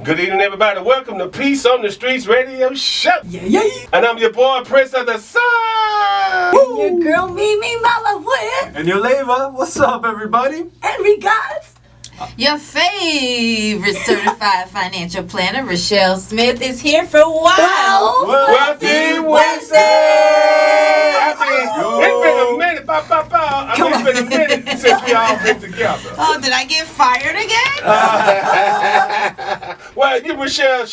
Good evening, everybody. Welcome to Peace on the Streets Radio Show. Yeah. And I'm your boy, Prince of the Sun. And your girl, Mimi Malawood. And your Leva. What's up, everybody? And we got your favorite certified financial planner, Reshell Smith, is here for Wild Wealthy Wednesday. It's been a minute. It's been a minute since we all been together. Oh, did I get fired again? Well, Reshell,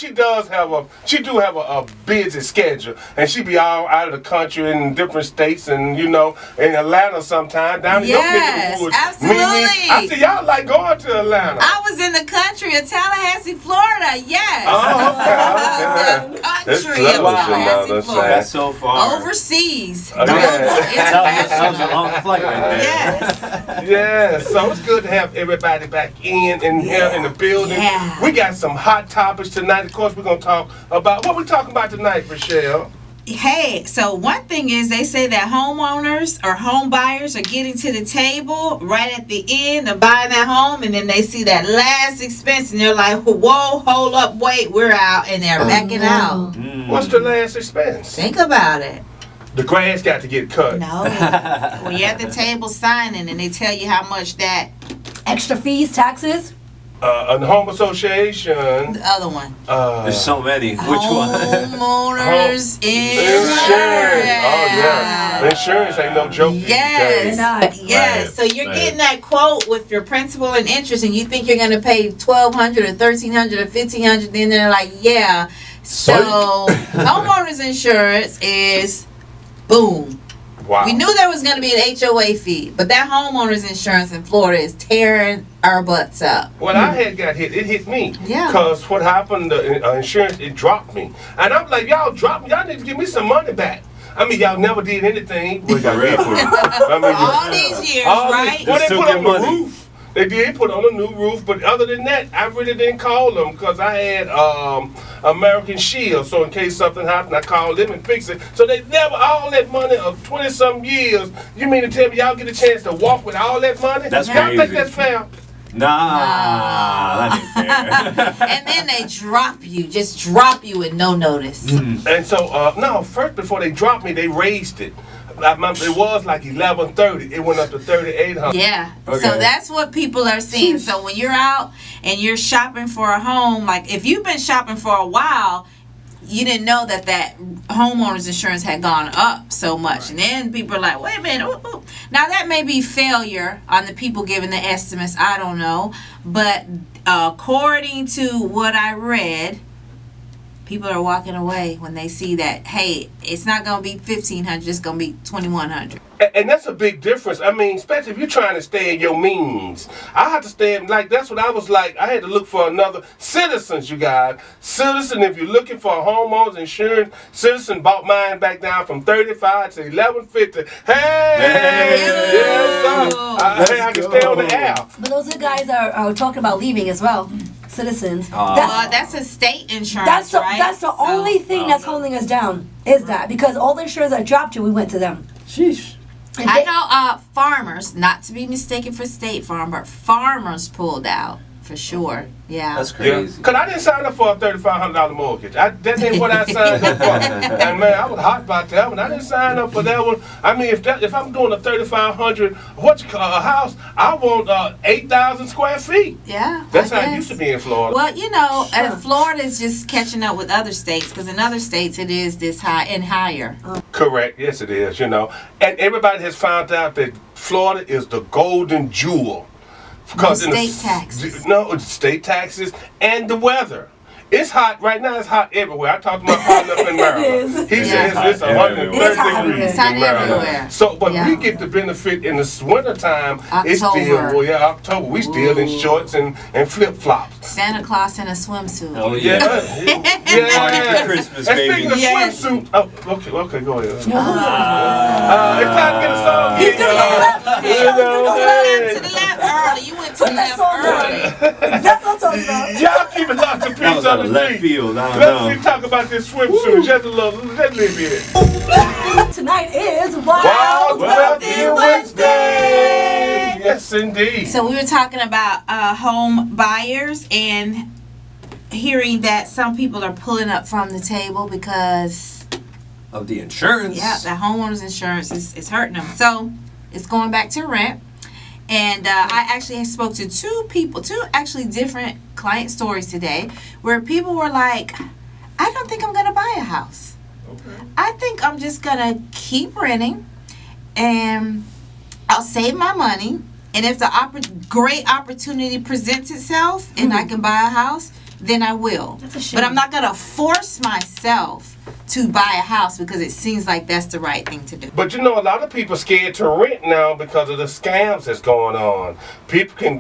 she do have a busy schedule, and she be all out of the country in different states, and in Atlanta sometime down in your neck of the woods. Absolutely. I see y'all like going to Atlanta. I was in the country of Tallahassee, Florida. Yes. Oh, okay. The country That's of Tallahassee, Florida. That's so far. Overseas. Okay. That was a long flight right there. Yes. Yeah, so it's good to have everybody back in here in the building. Yeah. We got some hot topics tonight. Of course, we're going to talk about what we talking about tonight, Reshell. Hey, so one thing is they say that homeowners or home buyers are getting to the table right at the end of buying that home, and then they see that last expense and they're like, whoa, hold up, wait, we're out, and they're backing out. What's the last expense? Think about it. The grass got to get cut. No. When you're at the table signing and they tell you how much that, extra fees, taxes. A home association. the other one. There's so many. Which one? Homeowners Insurance. Oh, yeah. Insurance ain't no joke these Yes. days. Not. Yes. Right. So you're Right. getting that quote with your principal and interest, and you think you're going to pay $1,200 or $1,300 or $1,500. Then they're like, yeah. So homeowners insurance is boom. Wow. We knew there was going to be an HOA fee, but that homeowners insurance in Florida is tearing our butts up. When I had got hit, it hit me. Yeah. Because what happened, the insurance, it dropped me. And I'm like, y'all dropped me. Y'all need to give me some money back. I mean, y'all never did anything. Well, y'all did for me. I mean, All these years, all right? this- well, they Still put get on the money. roof. They did put on a new roof, but other than that, I really didn't call them because I had American Shield. So in case something happened, I called them and fixed it. So they never, all that money of 20-some years, you mean to tell me y'all get a chance to walk with all that money? That's y'all think crazy. that's fair? Nah, that ain't fair. And then they drop you with no notice. And so, no, first before they dropped me, they raised it. It was like $1,130. It went up to $3,800. Yeah. Okay. So that's what people are seeing. So when you're out and you're shopping for a home, like if you've been shopping for a while, you didn't know that homeowners insurance had gone up so much. Right. And then people are like, wait a minute. Ooh. Now that may be failure on the people giving the estimates. I don't know. But according to what I read, people are walking away when they see that, hey, it's not going to be $1,500, it's going to be $2,100. And that's a big difference. I mean, especially if you're trying to stay in your means. I had to stay in, like, that's what I was like. I had to look for another Citizens, you guys. Citizen, if you're looking for a homeowner's insurance, Citizen bought mine back down from $35 to $1,150. Hey! Yes, sir. I can stay on the air. But those guys are talking about leaving as well. Citizens. That's a state insurance, right? That's the only thing that's holding us down. Is that because all the insurance that dropped you, we went to them. Sheesh. I know farmers, not to be mistaken for State Farm, but farmers pulled out for sure. Yeah. That's Yeah, crazy. because I didn't sign up for a $3,500 mortgage. That ain't what I signed up for. And man, I was hot about that one. I didn't sign up for that one. I mean, if I'm doing a $3,500 a house, I want 8,000 square feet. Yeah. That's I how it guess. used to be in Florida. Well, Florida is just catching up with other states because in other states it is this high and higher. Correct. Yes, it is. And everybody has found out that Florida is the golden jewel. Because taxes. No, it's state taxes and the weather. It's hot right now. It's hot everywhere. I talked to my partner up in Maryland. He says it's 130 It's hot degrees It's hot in Maryland. everywhere. So, but Yeah. we get the benefit in the wintertime. It's still, October. October. We still in shorts and flip flops. Santa Claus in a swimsuit. Oh Yeah, yeah. Party for Christmas, And baby. speaking of Yes. swimsuit, okay, go ahead. It's time to get a song. He's gonna go left. You went to the left early. You went to the Put that left song early. on. That's what I'm talking about. Y'all keep it locked to That Peace was on out of the left Street. field. I don't Let's know. see, talk about this swimsuit just a little bit. Tonight is Wild Wild Wealthy Wednesday. Yes, indeed. So we were talking about home buyers, and hearing that some people are pulling up from the table because Of the insurance. the homeowner's insurance is hurting them. So it's going back to rent. And I actually spoke to two actually different client stories today, where people were like, I don't think I'm going to buy a house. Okay. I think I'm just going to keep renting, and I'll save my money. And if the great opportunity presents itself and I can buy a house, then I will. That's a shame. But I'm not going to force myself to buy a house because it seems like that's the right thing to do. But you know, a lot of people scared to rent now because of the scams that's going on. People can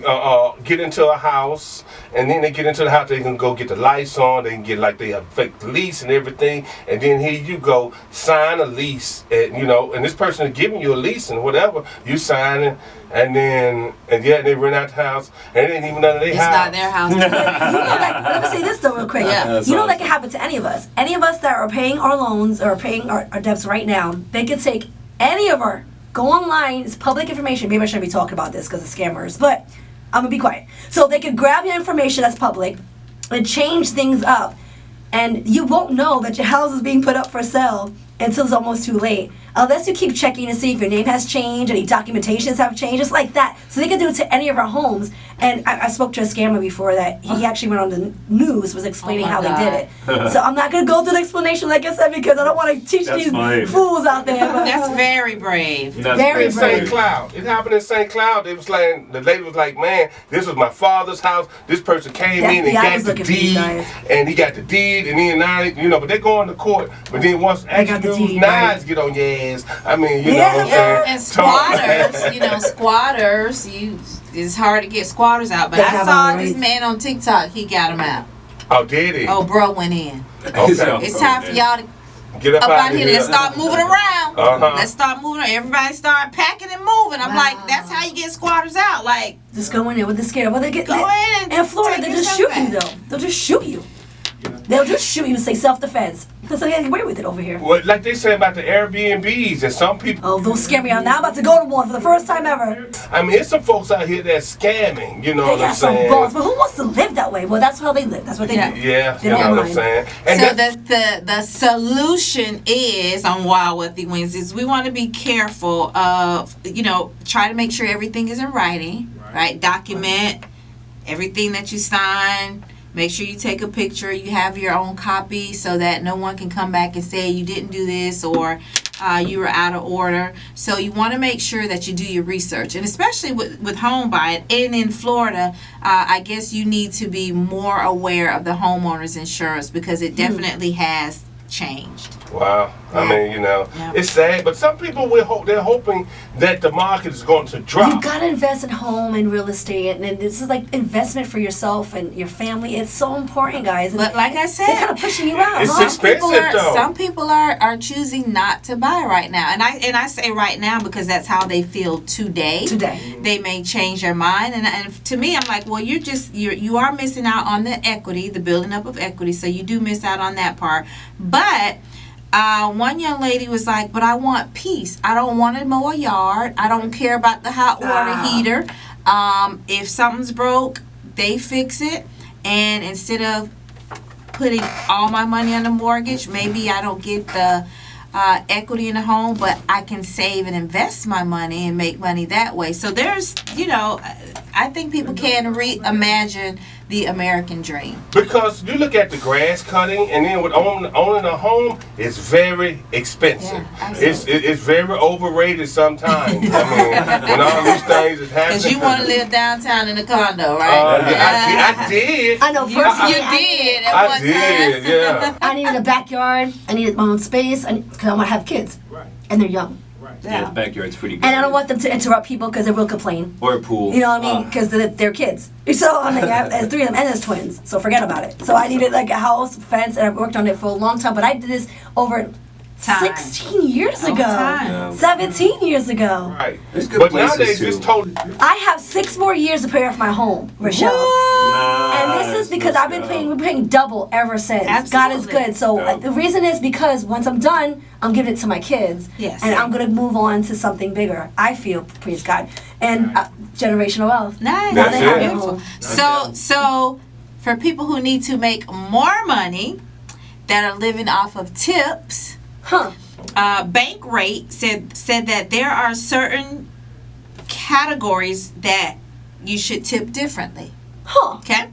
get into a house, and then they get into the house, they can go get the lights on, they can get like they have fake lease and everything, and then here you go, sign a lease, and you know, and this person is giving you a lease and whatever, you sign it, and they rent out the house, and it ain't even none of their It's house. not their house. You know that, let me say this though real quick. Yeah. You know that can happen to any of us. Any of us that are paying our loans or paying our debts right now, they can take any of our, go online, it's public information. Maybe I shouldn't be talking about this because of scammers, but I'm going to be quiet. So they can grab your information that's public and change things up, and you won't know that your house is being put up for sale until it's almost too late. Unless you keep checking to see if your name has changed, any documentations have changed, just like that. So they can do it to any of our homes. And I spoke to a scammer before that he actually went on the news, was explaining Oh my how God. they did it. So I'm not going to go through the explanation like I said because I don't want to teach That's these funny. fools out there. But That's very brave. That's Very In brave. St. Cloud. It happened in St. Cloud. It was like, the lady was like, man, this was my father's house. This person came The in and FBI got was the looking for these deed. guys. And he got the deed, and then now, you know, but they go into court. But then once got the actual news deed, knives get on your ass, I mean, you Yeah, know what I'm yeah. saying? And squatters, it's hard to get squatters out. But They I have saw all this rights. man on TikTok, he got him out. Oh, did he? Oh, bro went in. Okay. It's time for y'all to Get up out out of here. Let's start moving around. Uh-huh. Let's start moving around. Everybody start packing and moving. I'm like, that's how you get squatters out. Like, just go in there with the scare. Well, they get go in and in Florida, take they just your shoot you stuff though. They'll just shoot you. They'll just shoot you and say self-defense. So they get away with it over here. Well, like they say about the Airbnbs, and some people, Oh, those scare me. I'm now about to go to one for the first time ever. I mean, it's some folks out here that's scamming, you know They what I'm got some saying? balls, but who wants to live that way? Well, that's how they live. That's what they Yeah. do. Yeah, They you know don't what I'm mind. saying? And so that- the solution is on Wild Wealthy Wednesdays, we want to be careful of, try to make sure everything is in writing, right? Document everything that you sign. Make sure you take a picture. You have your own copy so that no one can come back and say you didn't do this or you were out of order. So you want to make sure that you do your research, and especially with home buying. And in Florida, I guess you need to be more aware of the homeowner's insurance because it definitely has changed. Wow. I mean, you know, Yeah. it's sad, but some people they're hoping that the market is going to drop. You gotta invest in home and real estate, and this is like investment for yourself and your family. It's so important, guys. And But like I said, they're kind of pushing you out. It's huh? expensive, though. Some people are choosing not to buy right now, and I say right now because that's how they feel today. Today. They may change their mind, and to me, I'm like, well, you are missing out on the equity, the building up of equity. So you do miss out on that part, but. One young lady was like, but I want peace. I don't want to mow a yard. I don't care about the hot water heater. If something's broke, they fix it. And instead of putting all my money on the mortgage, maybe I don't get the equity in the home, but I can save and invest my money and make money that way. So there's, I think people can reimagine the American dream. Because you look at the grass cutting, and then with owning a home, it's very expensive. Yeah, absolutely. It's very overrated sometimes. I mean, when all these things is happening. Because you want to live downtown in a condo, right? Yeah, I did. I know You personally. did at I one did, time. yeah. I needed a backyard. I needed my own space because I want to have kids, and they're young, Yeah, the backyard's pretty good. and I don't want them to interrupt people because they will complain. Or a pool. You know what I mean? Because they're kids. So I mean, there's three of them, and there's twins. So forget about it. So I needed like a house, fence, and I worked on it for a long time. But I did this over Time. 16 years Long ago, time. 17 years ago. Right. There's good But places nowadays, too. it's totally. I have 6 more years to pay off my home, Reshell. And this is because I've been we're paying double ever since. God is Absolutely. good. So Yeah. the reason is because once I'm done, I'm giving it to my kids. Yes. And I'm going to move on to something bigger. I feel, praise God. And generational wealth. Nice. Now That's they have it. their home. So for people who need to make more money that are living off of tips. Huh. Bankrate said that there are certain categories that you should tip differently. Huh. Okay?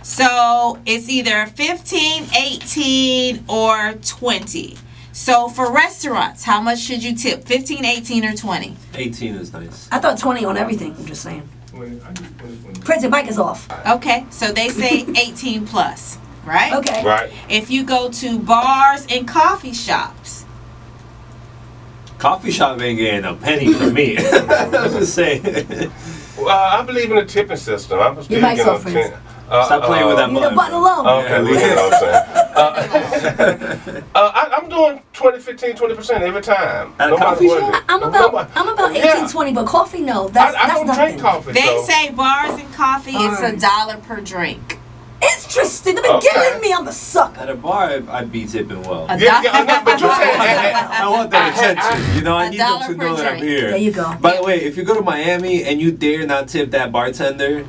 So it's either 15, 18, or 20. So for restaurants, how much should you tip? 15, 18, or 20? 18 is nice. I thought 20 on everything. I'm just saying. Prince, your mic is off. Okay, so they say 18 plus, right? Okay. Right. If you go to bars and coffee shops, Coffee shop ain't getting a penny from me. I was just saying. I believe in the tipping system. I'm Your mic's speaking off, of Prince. Stop playing with that Leave the button. button alone. Okay, leave it alone. I'm doing 20, 15, 20% every time. At a No matter coffee what shop? it is. I'm about 18, Yeah. 20, but coffee, no. That's I don't nothing. drink coffee. they so. say bars and coffee, it's Alright. $1 per drink. Interesting. They've been Okay. killing me. I'm the sucker. At a bar, I'd be tipping well. A Yeah, dollar- no, but you said I want that attention. You know, I need them $1 to per know that I'm drink. here. There you go. By the way, if you go to Miami and you dare not tip that bartender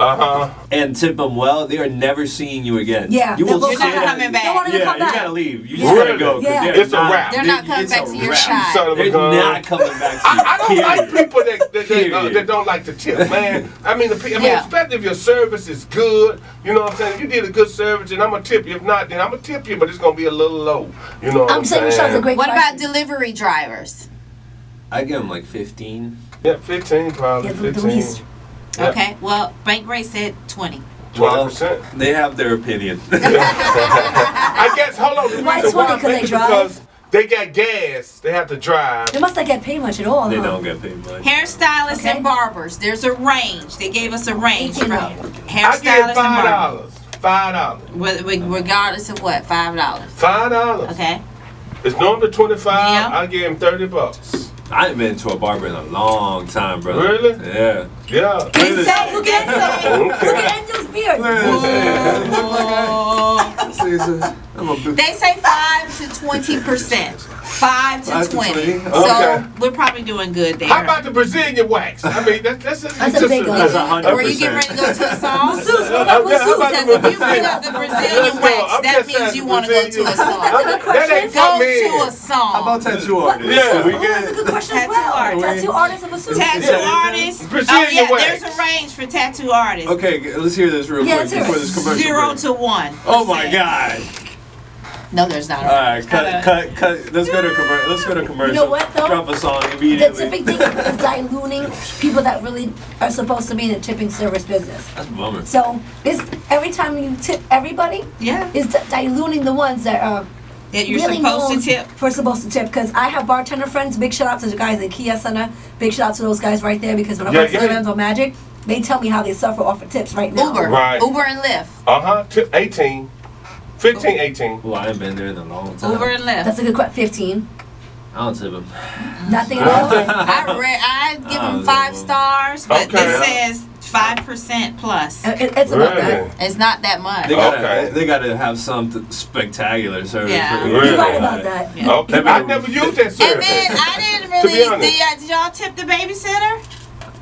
and tip them well, they are never seeing you again. Yeah. You will They'll say come You're not that. coming back. They won't even Yeah, come you back. gotta leave. You Yeah. just gotta go. 'cause Yeah. they're It's a wrap. They're not coming it's back a to your wrap. shop. Son of a They're gun. not coming back to you. I don't like Period. people that Period. don't like to tip, man. I mean, Yeah. especially if your service is good. You know what I'm saying? If you did a good service, and I'm gonna tip you. If not, then I'm gonna tip you, but it's gonna be a little low. You know what I'm I'm saying saying? Michelle's a great What about question. delivery drivers? I give them like 15. Yeah, 15 probably. Yeah, the 15. least. Yeah. Okay, well, Bankrate said 20. 20%. They have their opinion. I guess. Hold on. The Why reason 20? why 'Cause they is drive? because they got gas. They have to drive. They must not get paid much at all, They huh? don't get paid much. Hairstylists Okay. and barbers, there's a range. They gave us a range 18 for up. I hairstylists get and barbers. $5. Regardless of what, $5. $5. Okay. It's normally 25. Yeah. I give him $30. I ain't been to a barber in a long time, brother. Really? Yeah. Yeah. Look at Enzo. Look Okay. at Enzo's beard. I'm a big They say 5 to 20%. 5 to 5 to 20. 20. So Okay. we're probably doing good there. How about the Brazilian wax? I mean, that's That's a big one. That's 100%. Or you get ready to go to a song? Masseuse, what How about masseuse? about Because the if you bring up the Brazilian wax, that means you want to go to a song. That ain't Go for me. to a song. How about tattoo artists? Yeah. we Oh, that's a get good question as Tattoo well. artist. Tattoo artist and masseuse. Tattoo Yeah. artists. Brazilian Oh yeah, wax. there's a range for tattoo artists. Okay, let's hear this real Yeah, quick let's hear before it. this commercial 0 break. to 1. Oh my God! No, there's not. All right, cut. Let's go to commercial. Let's go to commercial. You know what, though? Drop a song The immediately. tipping thing is diluting people that really are supposed to be in the tipping service business. That's a bummer. So it's every time you tip everybody, Yeah. it's diluting the ones that are That you're really supposed known to tip. for supposed to tip. Because I have bartender friends. Big shout out to the guys at Kia Center. Big shout out to those guys right there. Because when I Yeah, work for yeah. Evans or Magic, they tell me how they suffer off of tips right now. Uber. Right. Uber and Lyft. Tip 18. 15, 18. Well, I ain't been there in a long time. Uber and Lyft. That's a good question. 15. I don't tip him. Nothing at all. I give them 5 stars, but Okay. this says 5% plus. It's about that. Really? It's not that much. They gotta have some spectacular service. Yeah. for- Really? You're right about that. Yeah. Okay, I never used that And service. then I didn't To be really. honest. Did y'all tip the babysitter?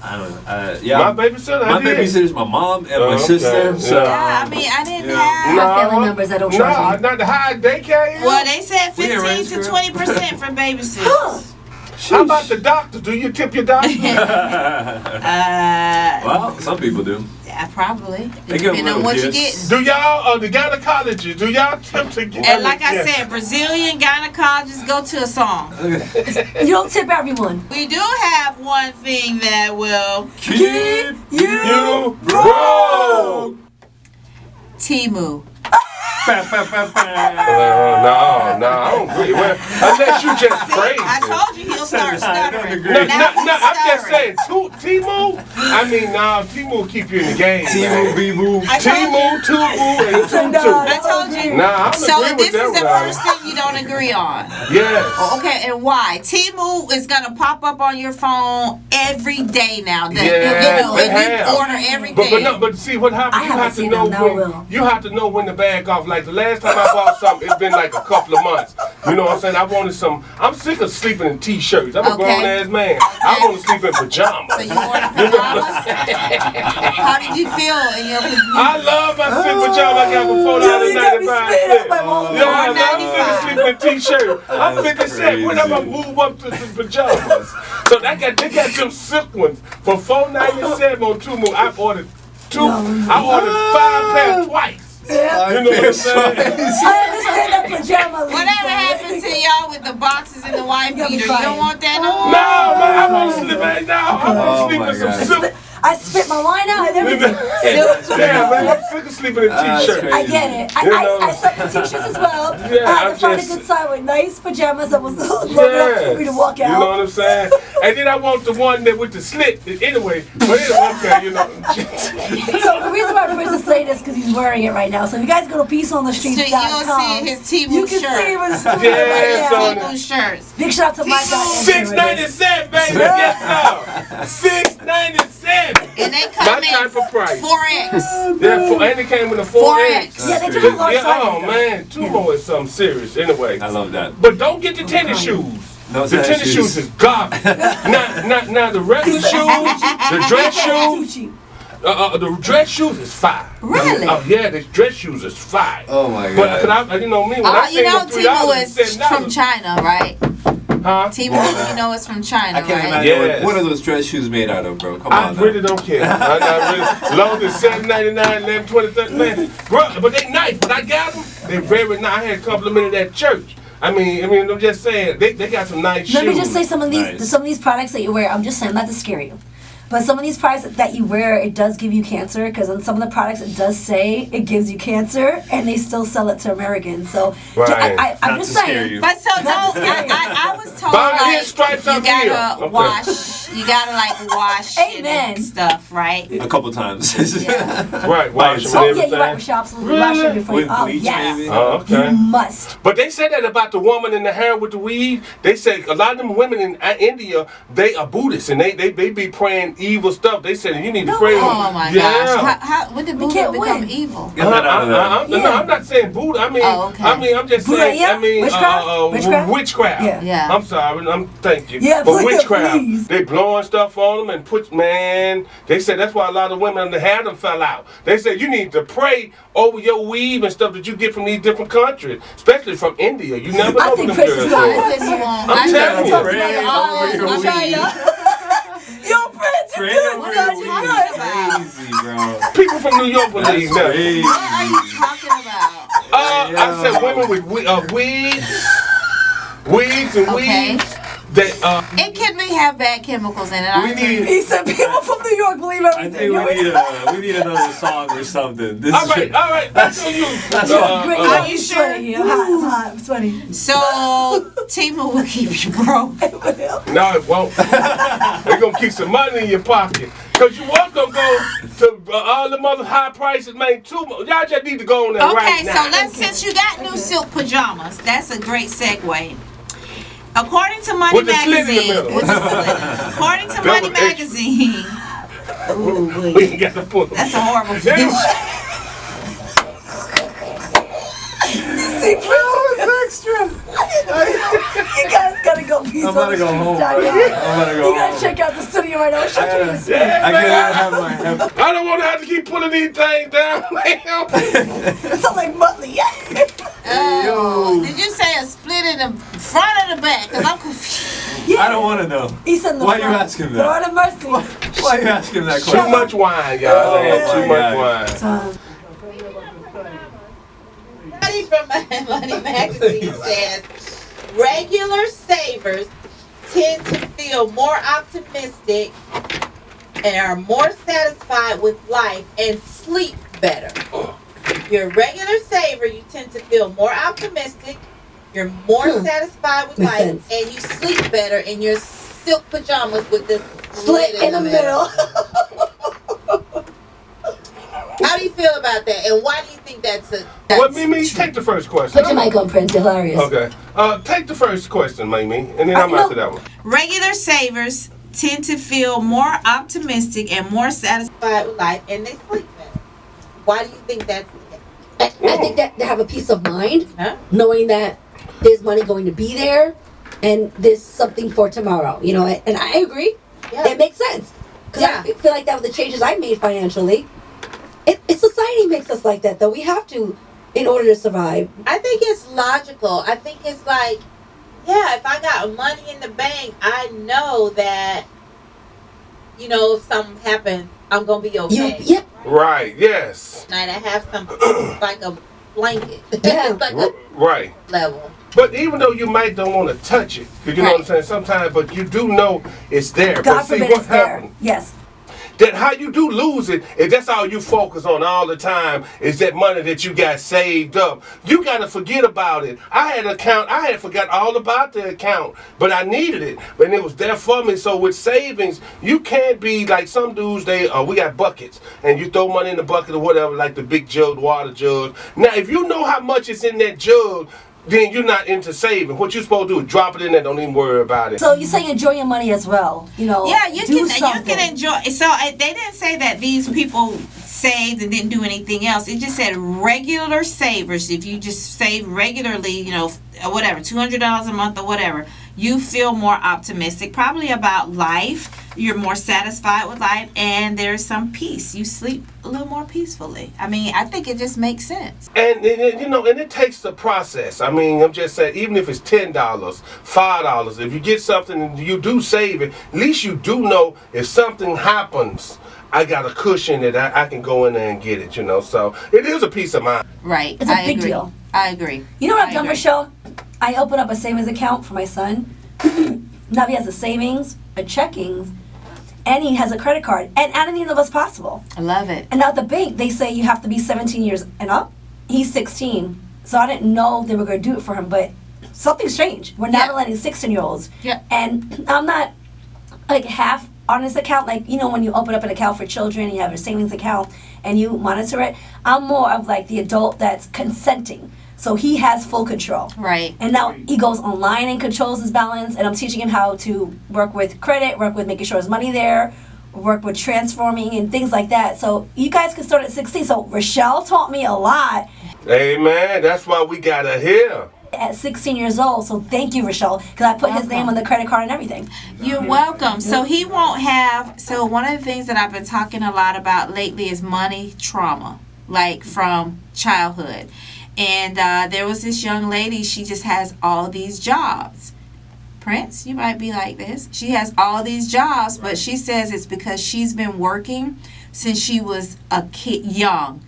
I don't know. My Yeah. babysitter, My I did. babysitter's my mom and my Okay, sister. So Yeah, I mean, I didn't Yeah. have. My family members that don't charge Nah, me. not the high daycare. Well, they said We 15 arranged to for it. 20% for Huh. babysitters. How about the doctor? Do you tip your doctor? well, some people do. Yeah, probably. They give 'em Depending on little what you're gifts. getting. Do y'all, the gynecologist, do y'all tip to get? And like I said, Brazilian gynecologists go to a song. You don't tip everyone. We do have one thing that will Keep you broke. Timu. Ba, ba, ba, ba. No, I don't agree. Well, unless you just crazy. I told you he'll start stuttering. agree. No, Now he's I'm just stuttering. saying, Timu. I mean, Timu keep you in the game. Timu, Bimu. I told Timu, you. Tubu, and Tutu. I told you. Nah, I don't So agree this with is that the one. first thing you don't agree on. Yes. Okay, and why? Timu is gonna pop up on your phone every day now. That Yes, you it know, and has. you order everything. But see what happens. I You haven't have to seen know them, now I when will. you have to know when to back off. Like the last time I bought something, it's been like a couple of months. You know what I'm saying? I wanted some. I'm sick of sleeping in t-shirts. I'm a grown ass man. I want to sleep in pajamas. So you ordered pajamas? How did you feel in your pajamas? I love my silk pajamas I got for $4.95. Yeah, I love sleeping in t-shirts. I'm 57. When am I move up to the pajamas? So they got them silk ones for $4.97 on Temu. I ordered 2. I ordered 5 pairs twice. Yeah. You know what I'm saying? I understand that pajama. Whatever happened to y'all with the boxes and the white beater? You don't want that no more? No, man, I want to sleep right now. I want to sleep in some silk. I spit my wine out and everything. Yeah, man, I'm sick of sleeping in t-shirts. I get it. I slept in t-shirts as well. Yeah, I had to find a good side with nice pajamas that was long enough for me to walk out. You know what I'm saying? And then I want the one that with the slit. Anyway, but okay, you know. So the reason why Chris is saying this is because he's wearing it right now. So if you guys go to peaceonthestreets.com, you'll see his Temu shirt. You can see him in the studio Yeah, right now. Temu shirts. Big shout out to my guy. $6.97, baby. Yes, sir. $6.97. And they come My type of price. 4X. Yeah, and it came with a 4X. Yeah, they do have large Yeah, sizes. oh man, 2 more is something serious. Anyway, I love that. but don't get the tennis shoes. No The tennis shoes is garbage. Not the regular shoes, the dress shoes. The dress shoes is fire. Really? Oh yeah, the dress shoes is fire. Oh my But God. you know me when I You say know them Temu $3, is from China, right? Huh? Temu, you know it's from China, I can't right? imagine Yes. what are those dress shoes made out of, bro? Come I on. really don't care. As long as it's $7.99, $11, $20, $30, man. Bro, but they nice. But I got them. They very nice. I had complimented that church. I mean, I'm just saying they got some nice shoes. Let me just say some of these products that you wear. I'm just saying, not to scare you, but some of these products that you wear, it does give you cancer. Because on some of the products, it does say it gives you cancer, and they still sell it to Americans. So Right. I'm just saying. But so no, I was told Buy like his stripes you up here. gotta Okay. wash, you gotta like wash it Amen. and stuff, right? A couple times. Yeah. Right, wash them Oh and yeah, you right everything. with shops. Wash it before you. With Oh bleach, yes. maybe? Oh, okay. You must. But they said that about the woman in the hair with the weave. They say a lot of them women in India, they are Buddhists and they be praying evil stuff. They said you need to pray. Oh my gosh! When did Buddha can't become win. evil? Get that out of there. No, I'm not saying Buddha. I mean, I'm just Buddha, saying. yeah? I mean, Witchcraft? witchcraft. Yeah. Yeah. I'm sorry. Thank you. Yeah, but Buddha, witchcraft. please. They blowing stuff on them and they said that's why a lot of women the hair them fell out. They said you need to pray over your weave and stuff that you get from these different countries, especially from India. You never know I what think them Chris girls is do. lying. I'm telling you. Pray over your China. Yo, Prince, you Pray do over it. your You weave. good. Crazy, bro. People from New York believe That's that. crazy. What are you talking about? I said women with weeds and Okay. weeds that It can have bad chemicals in it. We need. He said people from New York believe I everything. think we need another song or something. This all is right, back on you. Great. Are you I'm sure? sweaty. I'm hot. I'm sweaty. So Temu will keep you broke. No, it won't. They're gonna keep some money in your pocket. Cause you was gonna go to all the other high prices, man. Y'all just need to go on there right now. Okay, so since you got new silk pajamas, that's a great segue. According to Money With the slit in the Magazine, middle. with the slit. According to That Money was extra. Magazine, We ain't got to put them. that's a horrible Anyway. fish. See, Prince is extra. You guys gotta go peace. I'm gonna go home. Bro. I'm gonna You go gotta home. check out the studio right now. Shut your ears. Yeah, I man. can't have my head. I don't want to have to keep pulling these things down, man. It sound like Muttley. Oh, did you say a split in the front or the back? Because I'm confused. I don't want to know. He said the Why front. you asking that? Lord have mercy. Why are you asking that Too question? much wine, y'all. Oh, Too my much God. wine. Study from Money Magazine says regular savers tend to feel more optimistic and are more satisfied with life and sleep better. If you're a regular saver, you tend to feel more optimistic, you're more satisfied with Makes life, sense. and you sleep better in your silk pajamas with this Slit in the middle. How do you feel about that? And why do you think that's a... Well, Mimi, take the first question. Put your mic on, Prince. You're hilarious. Okay. Take the first question, Mimi, and then I'm after that one. Regular savers tend to feel more optimistic and more satisfied with life, and they sleep better. Why do you think that's the case? I think that they have a peace of mind, Huh? knowing that there's money going to be there, and there's something for tomorrow. You know, and I agree. Yeah. It makes sense. Because I feel like that with the changes I made financially, society makes us like that, though. We have to, in order to survive. I think it's logical. I think it's like, yeah, if I got money in the bank, I know that, you know, if something happens, I'm going to be okay. Right, yes. And I have something like a blanket. Yeah. It's like a right. level. But even though you might don't want to touch it, because you know what I'm saying, sometimes, but you do know it's there. God but see, forbid what it's there. happened? Yes. That how you do lose it, if that's all you focus on all the time, is that money that you got saved up. You got to forget about it. I had an account, I had forgot all about the account, but I needed it, and it was there for me. So with savings, you can't be like some dudes, we got buckets, and you throw money in the bucket or whatever, like the big jug, water jug. Now, if you know how much is in that jug, then you're not into saving. What you're supposed to do is drop it in there. Don't even worry about it. So you say enjoy your money as well. You know, yeah, you do can something. you can enjoy. So they didn't say that these people saved and didn't do anything else. It just said regular savers. If you just save regularly, you know, whatever, $200 a month or whatever, you feel more optimistic, probably about life. You're more satisfied with life, and there's some peace. You sleep a little more peacefully. I mean, I think it just makes sense. And you know, and it takes the process. I mean, I'm just saying, even if it's $10, $5, if you get something and you do save it, at least you do know if something happens, I got a cushion that I can go in there and get it, you know. So it is a peace of mind. Right. It's a big deal. I agree. You know what I've done, Reshell? I opened up a savings account for my son. Now he has a savings, a checkings, and he has a credit card. And I didn't even know it was possible. I love it. And now at the bank, they say you have to be 17 years and up. He's 16. So I didn't know they were going to do it for him. But something's changed. We're not letting 16-year-olds. Yeah. And I'm not like half on this account. Like, you know, when you open up an account for children, you have a savings account, and you monitor it. I'm more of like the adult that's consenting. So he has full control. Right. And now he goes online and controls his balance, and I'm teaching him how to work with credit, work with making sure his money there, work with transforming and things like that. So you guys can start at 16. So Reshell taught me a lot. Amen. That's why we got her here. At 16 years old. So thank you, Reshell, because I put his name on the credit card and everything. You're welcome. So he won't have, so one of the things that I've been talking a lot about lately is money trauma, like from childhood. And there was this young lady, she just has all these jobs. Prince, you might be like this. She has all these jobs, but she says it's because she's been working since she was a kid, young,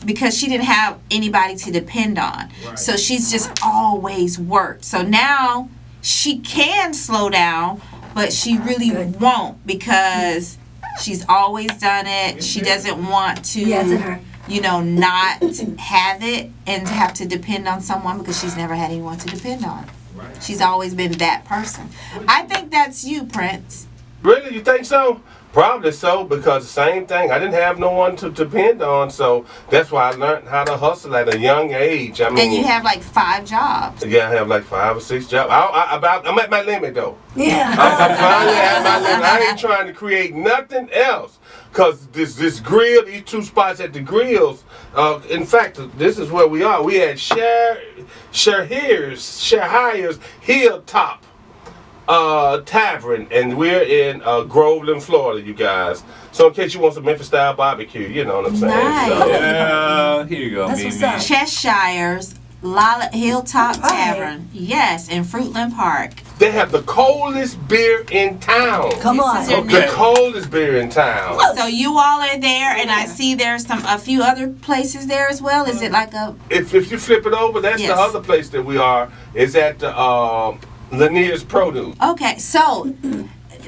because she didn't have anybody to depend on. Right. So she's just always worked. So now she can slow down, but she really won't, because she's always done it. She doesn't want to... Yeah, it's in her. You know, not have it and to have to depend on someone, because she's never had anyone to depend on. Right. She's always been that person. I think that's you, Prince. Really? You think so? Probably so, because the same thing. I didn't have no one to depend on, so that's why I learned how to hustle at a young age. I mean, and you have like 5 jobs. Yeah, I have like 5 or 6 jobs. I'm at my limit, though. Yeah. I'm finally at my limit. I ain't trying to create nothing else. Because this grill, these 2 spots at the grills, in fact, this is where we are. We at Shahir's Hilltop Tavern, and we're in Groveland, Florida, you guys. So in case you want some Memphis-style barbecue, you know what I'm saying. Nice. So, yeah, here you go, That's Mimi. what's up. Cheshire's Hilltop Tavern. Yes, in Fruitland Park. they have the coldest beer in town. Come on. This is your The coldest beer in town. So you all are there, and I see there's a few other places there as well. Is it like a? If you flip it over, that's the other place that we are. Is at the Lanier's Produce. Okay, so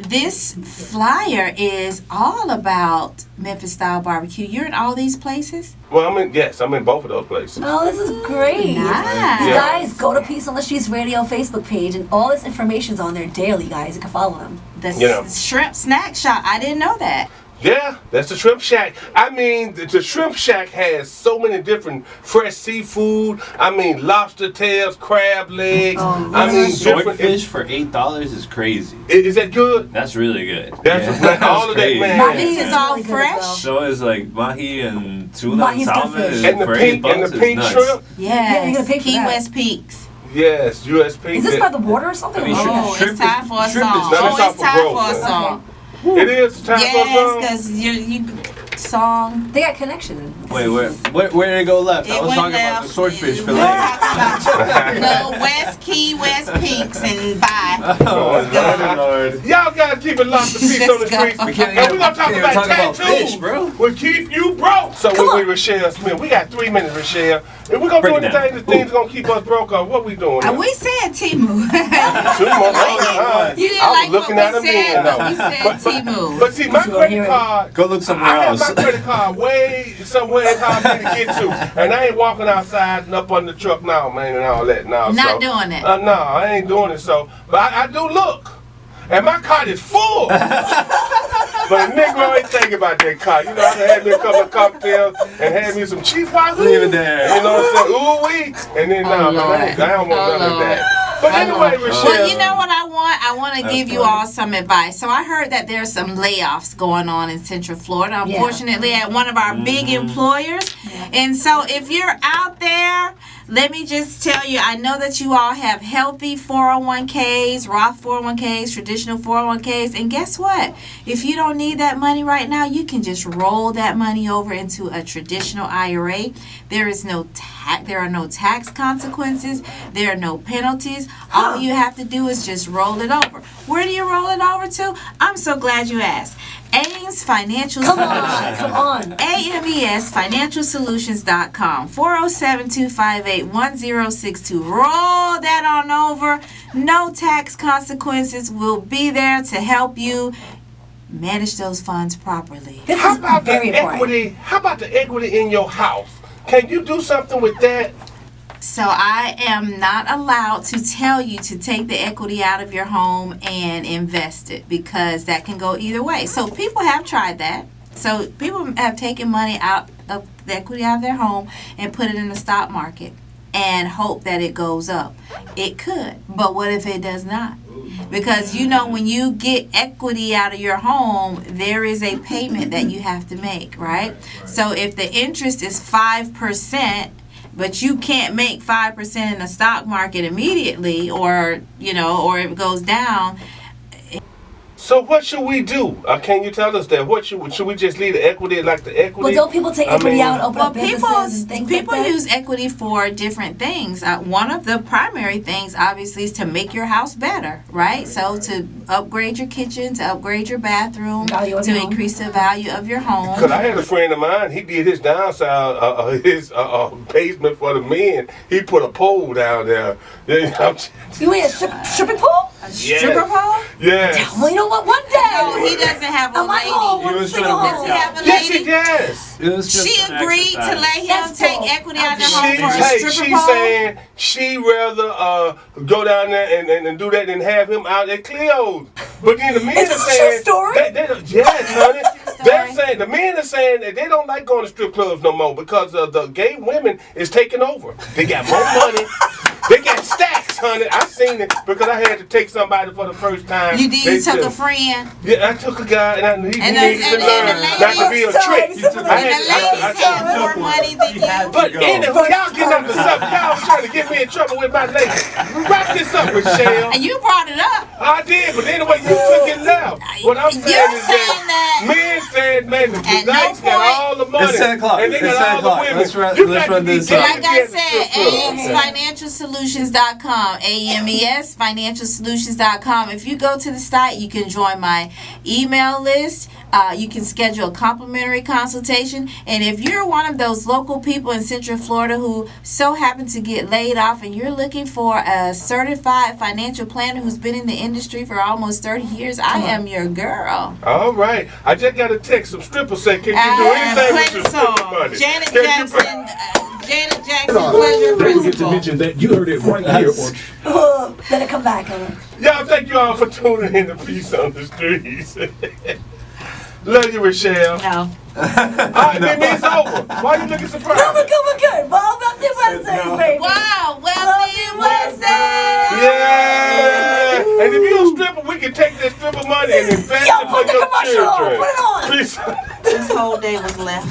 this flyer is all about Memphis style barbecue. You're in all these places? Well, I'm in both of those places. Oh, this is great. Nice. You guys, go to Peace on the Streets Radio Facebook page, and all this information's on there daily, guys. You can follow them. The shrimp snack shop. I didn't know that. Yeah, that's the Shrimp Shack. I mean, the Shrimp Shack has so many different fresh seafood. I mean, lobster tails, crab legs. I mean, swordfish for $8 is crazy. Is that good? That's really good. That's all of that, man. This is all really fresh. So it's like mahi and tuna Mahi's and good salmon. fish. And the for pink $8 and the is pink nuts. shrimp. Yeah, you're Yes, gonna pay for Key that. West Peaks. Yes, USP. Is this by the water or something? I mean, Oh, Shrimp it's time for a shrimp song. is- No, Oh, that's it's off time of for a Grove, song. It is time for a Yes, song. because you song. They got connection. Wait, where did it go left? I It was went talking about left. the swordfish We fillet. were talking about the West Key, West Pinks, and bye. Oh, Lord. Y'all gotta keep it locked of peace on the Let's go. streets. We can't And even- we're gonna talk can't about even talk about tattoos. fish, bro. Will keep you broke. So we're with Reshell Smith. We got 3 minutes, Reshell. If we're gonna Break do it down. anything, the things gonna keep us broke, or what we doing? now? We said Timu. 2 months all the time. You didn't I was like looking what at we him said, then, but though. we said Timu. But see, my Let's go hear credit it. card, Go look somewhere I have else. my credit card way somewhere it's hard for me to get to. And I ain't walking outside and up on the truck now, man, and all that now. Not doing it. No, I ain't doing it. So, but I do look. And my card is full. But Negro ain't thinking about that card. You know, I done had me a couple of cocktails and had me some cheap wagyu. Leave it there. You know what I'm saying? Ooh-wee. And then, no, Lord. I don't want Oh, none of Lord. that. But anyway, Reshell. Well, you know what I want? I want to That's give you funny. all some advice. So I heard that there's some layoffs going on in Central Florida, unfortunately, at one of our big employers. And so if you're out there, let me just tell you, I know that you all have healthy 401ks, Roth 401ks, traditional 401ks. And guess what? If you don't need that money right now, you can just roll that money over into a traditional IRA. There is no there are no tax consequences. There are no penalties. All you have to do is just roll it over. Where do you roll it over to? I'm so glad you asked. Ames Financial Solutions. Come on. AMES FinancialSolutions.com 407-258-1062. Roll that on over. No tax consequences will be there to help you manage those funds properly. This How is about very the important. equity? How about the equity in your house? Can you do something with that? So I am not allowed to tell you to take the equity out of your home and invest it, because that can go either way. So people have tried that. So people have taken money out of the equity out of their home and put it in the stock market and hope that it goes up. It could, but what if it does not? Because you know, when you get equity out of your home, there is a payment that you have to make, right? So if the interest is 5%, but you can't make 5% in the stock market immediately, or or it goes down. So what should we do? Can you tell us that? What should we just leave the equity like the equity? Well, don't people take equity out and open Well, up businesses and things people like that? use equity for different things. One of the primary things, obviously, is to make your house better, right? So to upgrade your kitchen, to upgrade your bathroom, Value of to your home. increase the value of your home. Because I had a friend of mine, he did his downside, his basement for the men. He put a pole down there. You mean a stripping pool? Stripper pole? Yes. Well, you know what? One day. No, he doesn't have a I'm at home. lady. He was single trying to Does he home. have a Yes, he lady? does. It was just She an agreed to exercise. let him That's take cool. equity out of the home for a She's stripper pole. saying she rather go down there and do that than have him out at Cleo's. But then the men Is are this a saying, true story? Yes, honey. They're story. saying, the men are saying that they don't like going to strip clubs no more because the gay women is taking over. They got more money. They got stacks, honey. I seen it because I had to take somebody for the first time. You did. They You took said- a friend. Yeah, I took a guy and he And needed the- to learn and the not to be a ladies- trick. He took a- I And the had- ladies I have took more money than He had you. to But go. anyway, y'all getting up to something. Y'all was trying to get me in trouble with my lady. Wrap this up, Reshell. And you brought it up. I did, but anyway, you took it left. What I'm saying You're is saying that men said, man, the at no guys got point- all the money. It's 10 o'clock. And they It's got 10 all the o'clock. women. Let's run- You let's got run to be this dead up. Like I against the said, strip club. AMESFinancialSolutions.com, AMES FinancialSolutions.com. If you go to the site, you can join my email list. You can schedule a complimentary consultation. And if you're one of those local people in Central Florida who so happen to get laid off and you're looking for a certified financial planner who's been in the industry for almost 30 years, I am your girl. All right. I just got a text. Some strippers say, can you do anything Play with the your stripper song. money? Janet Can you Jackson, Janet Jackson, Pleasure Don't forget to Principle. mention that you heard it right here on Let it come back, Ellen. Y'all, thank you all for tuning in to Peace on the Streets. Love you, Reshell. No. All right, then it's over. Why you looking surprised? No, we're good. Well, Wealthy Wednesdays, baby. Wow, Wealthy Wednesday. Yeah! And if you're a stripper, we can take that stripper money and invest Yo, it for put the your commercial on. children. Put it on. Peace. This whole day was left.